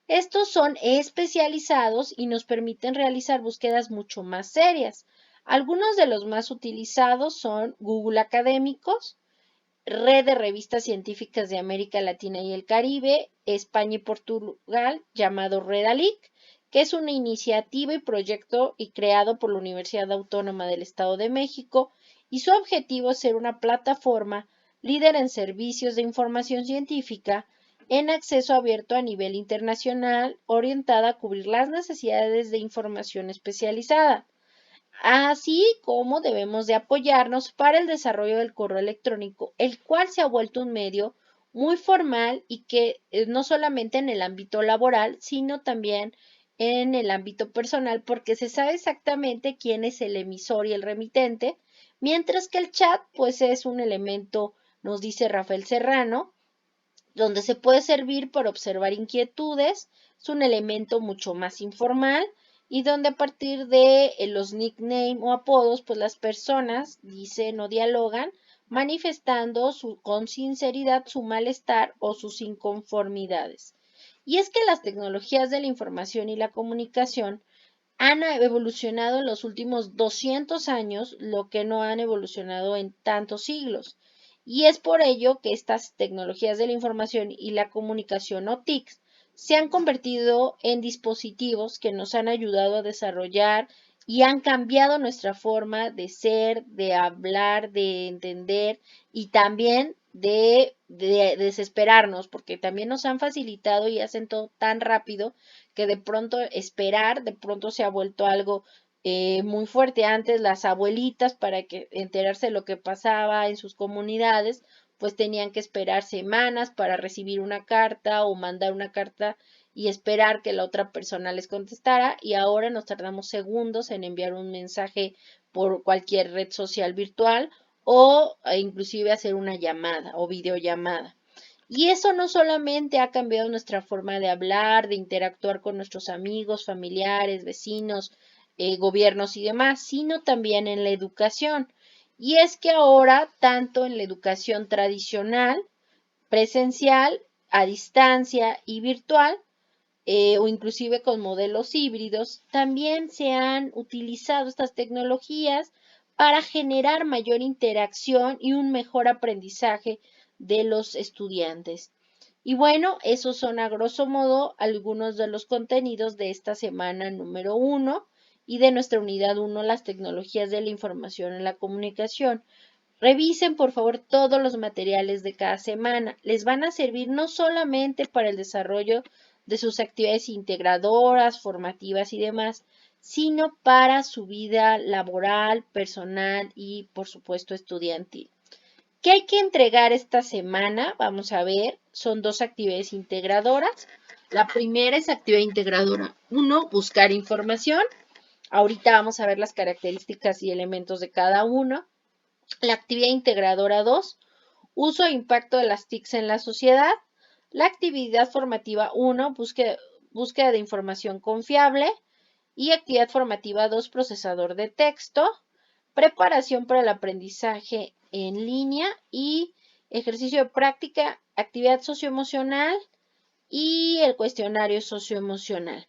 Estos son especializados y nos permiten realizar búsquedas mucho más serias. Algunos de los más utilizados son Google Académicos, Red de Revistas Científicas de América Latina y el Caribe, España y Portugal, llamado Redalic, que es una iniciativa y proyecto creado por la Universidad Autónoma del Estado de México, y su objetivo es ser una plataforma líder en servicios de información científica en acceso abierto a nivel internacional, orientada a cubrir las necesidades de información especializada, así como debemos de apoyarnos para el desarrollo del correo electrónico, el cual se ha vuelto un medio muy formal y que no solamente en el ámbito laboral, sino también en el ámbito personal, porque se sabe exactamente quién es el emisor y el remitente, mientras que el chat pues es un elemento, nos dice Rafael Serrano, donde se puede servir para observar inquietudes, es un elemento mucho más informal y donde a partir de los nicknames o apodos, pues las personas dicen o dialogan manifestando con sinceridad su malestar o sus inconformidades. Y es que las tecnologías de la información y la comunicación han evolucionado en los últimos 200 años, lo que no han evolucionado en tantos siglos. Y es por ello que estas tecnologías de la información y la comunicación o TICs se han convertido en dispositivos que nos han ayudado a desarrollar y han cambiado nuestra forma de ser, de hablar, de entender y también de desesperarnos, porque también nos han facilitado y hacen todo tan rápido que de pronto esperar, de pronto se ha vuelto algo muy fuerte. Antes las abuelitas, para que enterarse de lo que pasaba en sus comunidades, pues tenían que esperar semanas para recibir una carta o mandar una carta y esperar que la otra persona les contestara, y ahora nos tardamos segundos en enviar un mensaje por cualquier red social virtual o inclusive hacer una llamada o videollamada. Y eso no solamente ha cambiado nuestra forma de hablar, de interactuar con nuestros amigos, familiares, vecinos, gobiernos y demás, sino también en la educación. Y es que ahora, tanto en la educación tradicional, presencial, a distancia y virtual, o inclusive con modelos híbridos, también se han utilizado estas tecnologías para generar mayor interacción y un mejor aprendizaje de los estudiantes. Y bueno, esos son a grosso modo algunos de los contenidos de esta semana número 1 y de nuestra unidad 1, las tecnologías de la información en la comunicación. Revisen por favor todos los materiales de cada semana. Les van a servir no solamente para el desarrollo de sus actividades integradoras, formativas y demás, sino para su vida laboral, personal y por supuesto estudiantil. ¿Qué hay que entregar esta semana? Vamos a ver, son 2 actividades integradoras. La primera es actividad integradora 1, buscar información. Ahorita vamos a ver las características y elementos de cada uno. La actividad integradora 2, uso e impacto de las TICs en la sociedad. La actividad formativa 1, búsqueda de información confiable. Y actividad formativa 2, procesador de texto. Preparación para el aprendizaje en línea y ejercicio de práctica, actividad socioemocional y el cuestionario socioemocional.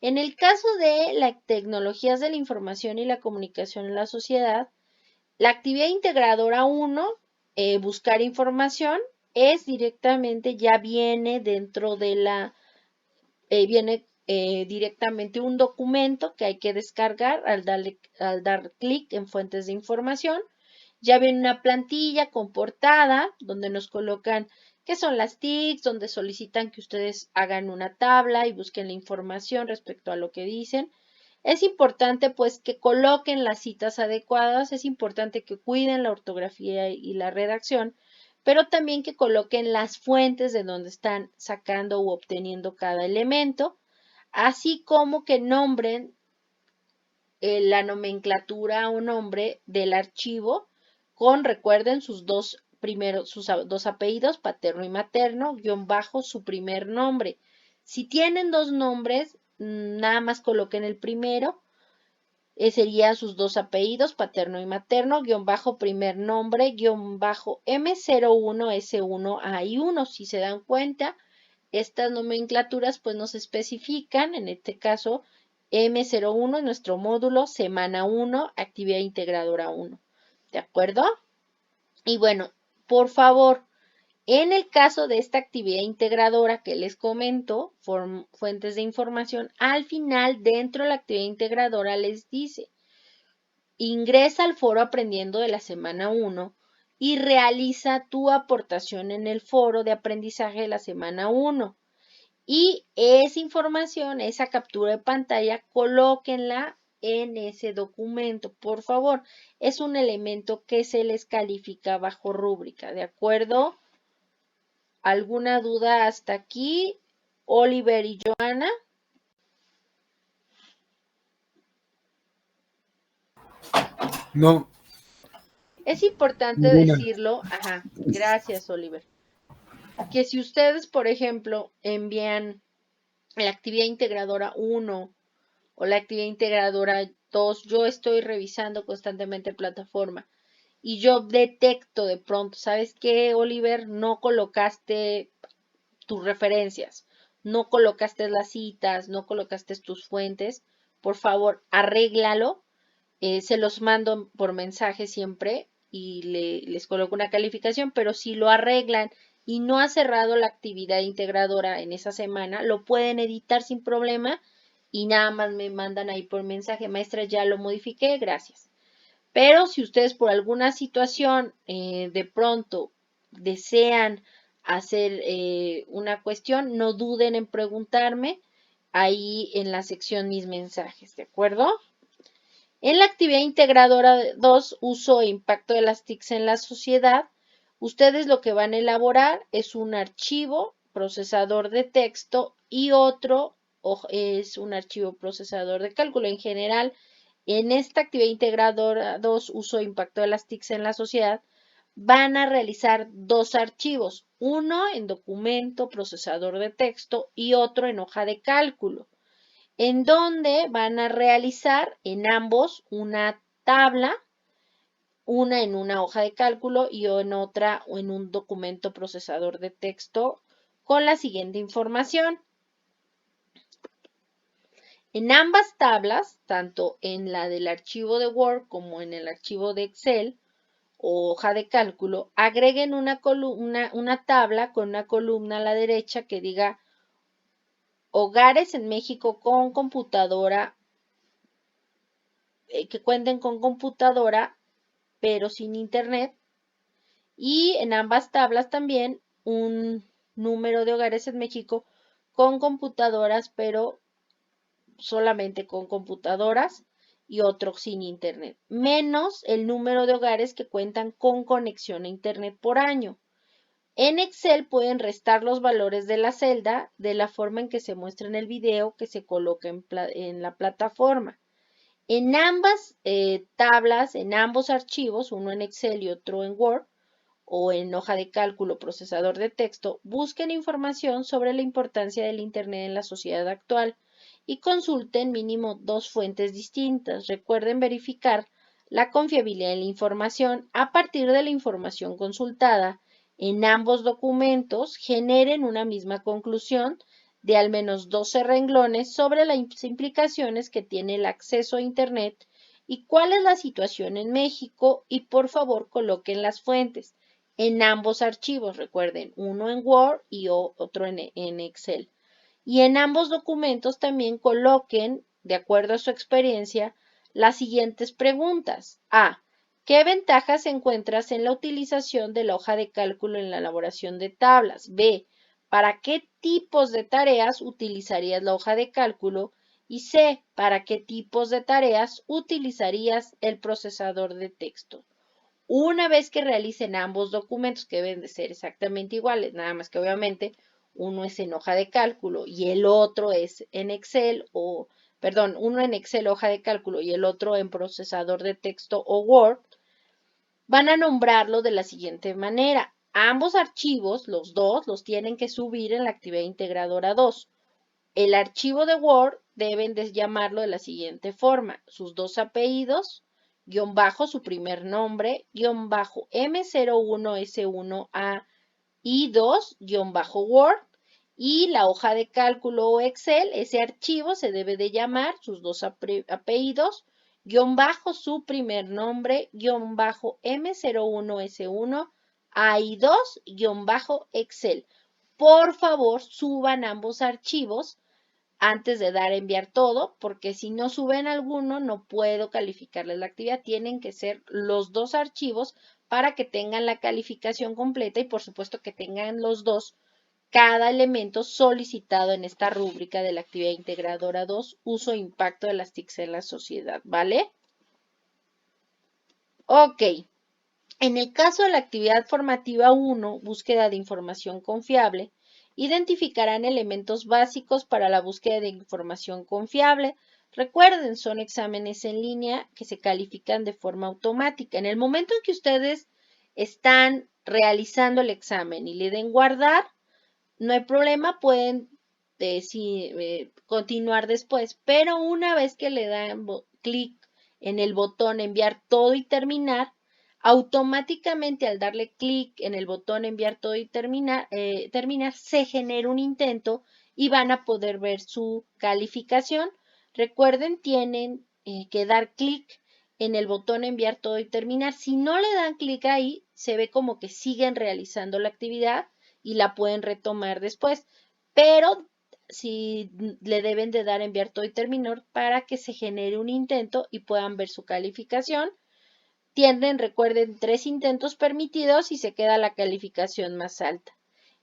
En el caso de las tecnologías de la información y la comunicación en la sociedad, la actividad integradora 1, buscar información, es directamente, ya viene dentro de la, viene directamente un documento que hay que descargar al dar clic en fuentes de información. Ya viene una plantilla con portada donde nos colocan qué son las TICs, donde solicitan que ustedes hagan una tabla y busquen la información respecto a lo que dicen. Es importante pues que coloquen las citas adecuadas, es importante que cuiden la ortografía y la redacción, pero también que coloquen las fuentes de donde están sacando u obteniendo cada elemento, así como que nombren la nomenclatura o nombre del archivo con, recuerden, sus dos apellidos, paterno y materno, guión bajo su primer nombre. Si tienen 2 nombres, nada más coloquen el primero, serían sus 2 apellidos, paterno y materno, guión bajo primer nombre, guión bajo M01, S1, AI1. Si se dan cuenta, estas nomenclaturas pues nos especifican, en este caso, M01 es nuestro módulo, semana 1, actividad integradora 1. ¿De acuerdo? Y bueno, por favor, en el caso de esta actividad integradora que les comento, fuentes de información, al final, dentro de la actividad integradora les dice, ingresa al foro aprendiendo de la semana 1 y realiza tu aportación en el foro de aprendizaje de la semana 1. Y esa información, esa captura de pantalla, colóquenla en ese documento, por favor. Es un elemento que se les califica bajo rúbrica, ¿de acuerdo? ¿Alguna duda hasta aquí? Oliver y Joana. No. Es importante decirlo, gracias Oliver, que si ustedes, por ejemplo, envían la actividad integradora 1 o la actividad integradora 2, yo estoy revisando constantemente plataforma y yo detecto de pronto, ¿sabes qué, Oliver? No colocaste tus referencias, no colocaste las citas, no colocaste tus fuentes, por favor, arréglalo. Se los mando por mensaje siempre y les coloco una calificación, pero si lo arreglan y no ha cerrado la actividad integradora en esa semana, lo pueden editar sin problema y nada más me mandan ahí por mensaje, maestra, ya lo modifiqué, gracias. Pero si ustedes por alguna situación de pronto desean hacer una cuestión, no duden en preguntarme ahí en la sección mis mensajes, ¿de acuerdo? En la actividad integradora 2, uso e impacto de las TICs en la sociedad, ustedes lo que van a elaborar es un archivo procesador de texto y otro es un archivo procesador de cálculo. En general, en esta actividad integradora 2, uso e impacto de las TICs en la sociedad, van a realizar 2 archivos, uno en documento procesador de texto y otro en hoja de cálculo, en donde van a realizar en ambos una tabla, una en una hoja de cálculo y en otra o en un documento procesador de texto con la siguiente información. En ambas tablas, tanto en la del archivo de Word como en el archivo de Excel o hoja de cálculo, agreguen una tabla con una columna a la derecha que diga hogares en México con computadora, que cuenten con computadora pero sin internet, y en ambas tablas también un número de hogares en México con computadoras pero solamente con computadoras y otro sin internet, menos el número de hogares que cuentan con conexión a internet por año. En Excel pueden restar los valores de la celda de la forma en que se muestra en el video que se coloca en la plataforma. En ambas tablas, en ambos archivos, uno en Excel y otro en Word, o en hoja de cálculo procesador de texto, busquen información sobre la importancia del Internet en la sociedad actual y consulten mínimo 2 fuentes distintas. Recuerden verificar la confiabilidad de la información a partir de la información consultada. En ambos documentos generen una misma conclusión de al menos 12 renglones sobre las implicaciones que tiene el acceso a Internet y cuál es la situación en México, y por favor coloquen las fuentes en ambos archivos, recuerden, uno en Word y otro en Excel. Y en ambos documentos también coloquen, de acuerdo a su experiencia, las siguientes preguntas. A. ¿Qué ventajas encuentras en la utilización de la hoja de cálculo en la elaboración de tablas? B. ¿Para qué tipos de tareas utilizarías la hoja de cálculo? Y C. ¿Para qué tipos de tareas utilizarías el procesador de texto? Una vez que realicen ambos documentos, que deben de ser exactamente iguales, nada más que obviamente uno es en hoja de cálculo y el otro es en Excel, uno en Excel hoja de cálculo y el otro en procesador de texto o Word, van a nombrarlo de la siguiente manera. Ambos archivos, los dos, los tienen que subir en la actividad integradora 2. El archivo de Word deben de llamarlo de la siguiente forma: sus dos apellidos, guión bajo su primer nombre, guión bajo M01S1A y 2, guión bajo Word, y la hoja de cálculo o Excel, ese archivo se debe de llamar sus dos apellidos, guión bajo su primer nombre, guión bajo M01S1A y 2, guión bajo Excel. Por favor, suban ambos archivos antes de dar a enviar todo, porque si no suben alguno, no puedo calificarles la actividad. Tienen que ser los dos archivos para que tengan la calificación completa y por supuesto que tengan los dos cada elemento solicitado en esta rúbrica de la actividad integradora 2, uso e impacto de las TICs en la sociedad, ¿vale? Ok. En el caso de la actividad formativa 1, búsqueda de información confiable, identificarán elementos básicos para la búsqueda de información confiable. Recuerden, son exámenes en línea que se califican de forma automática. En el momento en que ustedes están realizando el examen y le den guardar, no hay problema, pueden continuar después, pero una vez que le dan clic en el botón enviar todo y terminar, automáticamente al darle clic en el botón enviar todo y terminar, se genera un intento y van a poder ver su calificación. Recuerden, tienen que dar clic en el botón enviar todo y terminar. Si no le dan clic ahí, se ve como que siguen realizando la actividad y la pueden retomar después, pero si le deben de dar enviar todo y terminar para que se genere un intento y puedan ver su calificación. Recuerden, 3 intentos permitidos y se queda la calificación más alta.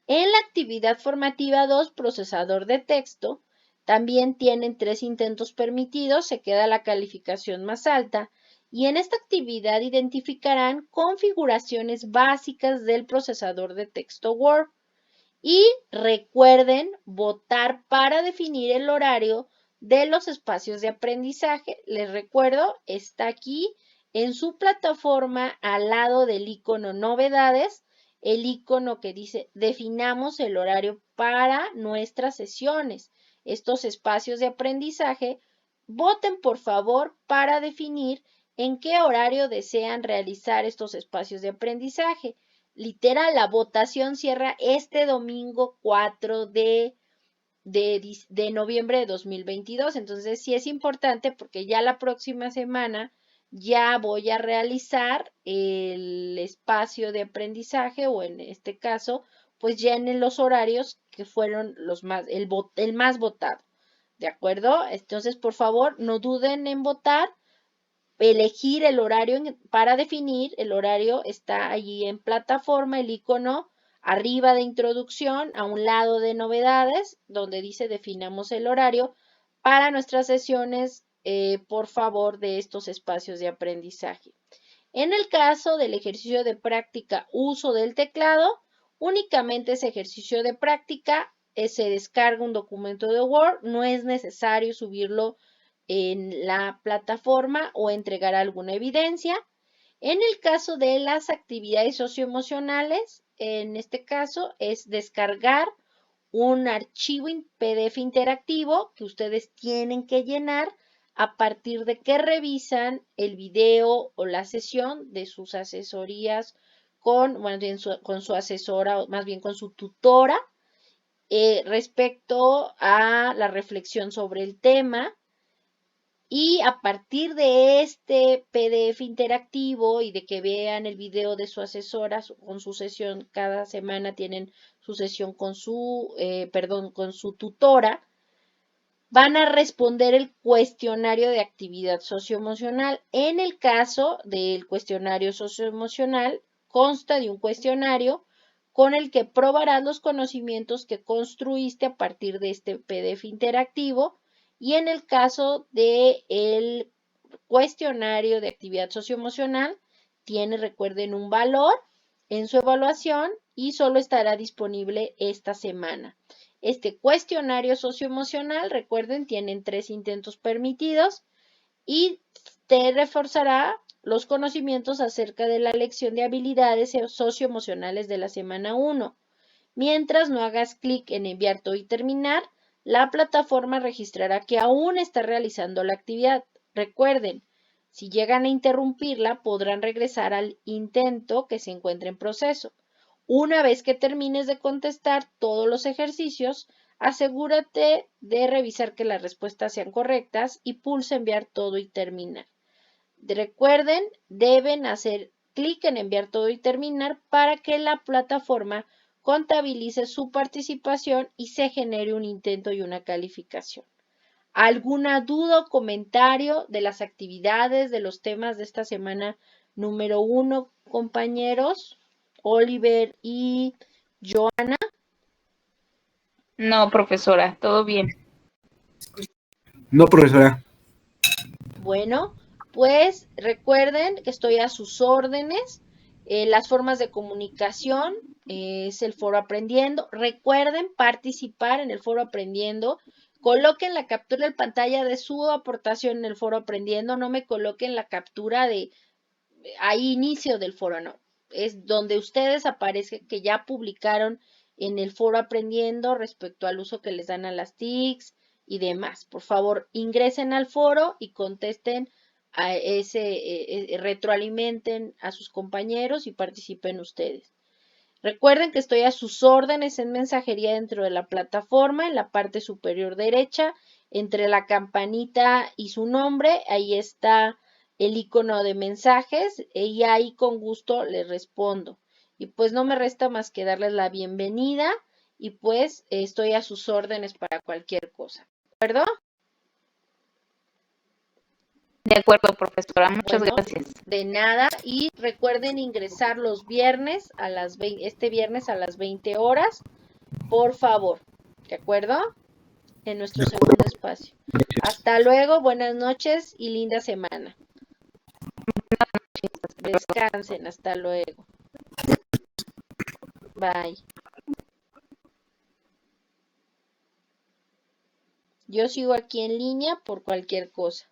En la actividad formativa 2, procesador de texto, también tienen 3 intentos permitidos, se queda la calificación más alta. Y en esta actividad identificarán configuraciones básicas del procesador de texto Word. Y recuerden votar para definir el horario de los espacios de aprendizaje. Les recuerdo, está aquí en su plataforma al lado del icono novedades, el icono que dice definamos el horario para nuestras sesiones. Estos espacios de aprendizaje, voten por favor para definir en qué horario desean realizar estos espacios de aprendizaje. Literal, la votación cierra este domingo 4 de noviembre de 2022. Entonces, sí es importante porque ya la próxima semana ya voy a realizar el espacio de aprendizaje o en este caso, pues ya en los horarios que fueron el más votado. ¿De acuerdo? Entonces, por favor, no duden en votar. Elegir el horario para definir el horario está allí en plataforma, el icono arriba de introducción, a un lado de novedades, donde dice definamos el horario para nuestras sesiones por favor, de estos espacios de aprendizaje. En el caso del ejercicio de práctica uso del teclado, únicamente ese ejercicio de práctica se descarga un documento de Word, no es necesario subirlo en la plataforma o entregar alguna evidencia. En el caso de las actividades socioemocionales, en este caso es descargar un archivo PDF interactivo que ustedes tienen que llenar a partir de que revisan el video o la sesión de sus asesorías con su asesora, o más bien con su tutora, respecto a la reflexión sobre el tema. Y a partir de este PDF interactivo y de que vean el video de su asesora con su sesión, cada semana tienen su sesión con con su tutora, van a responder el cuestionario de actividad socioemocional. En el caso del cuestionario socioemocional, consta de un cuestionario con el que probarás los conocimientos que construiste a partir de este PDF interactivo. Y en el caso del cuestionario de actividad socioemocional, tiene, recuerden, un valor en su evaluación y solo estará disponible esta semana. Este cuestionario socioemocional, recuerden, tienen 3 intentos permitidos y te reforzará los conocimientos acerca de la lección de habilidades socioemocionales de la semana 1. Mientras no hagas clic en enviar todo y terminar, la plataforma registrará que aún está realizando la actividad. Recuerden, si llegan a interrumpirla, podrán regresar al intento que se encuentra en proceso. Una vez que termines de contestar todos los ejercicios, asegúrate de revisar que las respuestas sean correctas y pulsa enviar todo y terminar. Recuerden, deben hacer clic en enviar todo y terminar para que la plataforma contabilice su participación y se genere un intento y una calificación. ¿Alguna duda o comentario de las actividades, de los temas de esta semana número 1, compañeros? Oliver y Joana. No, profesora, todo bien. No, profesora. Bueno, pues recuerden que estoy a sus órdenes. Las formas de comunicación es el foro aprendiendo. Recuerden participar en el foro aprendiendo. Coloquen la captura de pantalla de su aportación en el foro aprendiendo. No me coloquen la captura de ahí inicio del foro, no. Es donde ustedes aparecen que ya publicaron en el foro aprendiendo respecto al uso que les dan a las TICs y demás. Por favor, ingresen al foro y contesten a retroalimenten a sus compañeros y participen ustedes. Recuerden que estoy a sus órdenes en mensajería dentro de la plataforma, en la parte superior derecha, entre la campanita y su nombre, ahí está el icono de mensajes y ahí con gusto les respondo. Y pues no me resta más que darles la bienvenida y pues estoy a sus órdenes para cualquier cosa. ¿De acuerdo? De acuerdo, profesora. Muchas gracias. De nada. Y recuerden ingresar los viernes a las 20, este viernes a las 20 horas, por favor. ¿De acuerdo? En nuestro segundo espacio. Hasta luego, buenas noches y linda semana. Descansen, hasta luego. Bye. Yo sigo aquí en línea por cualquier cosa.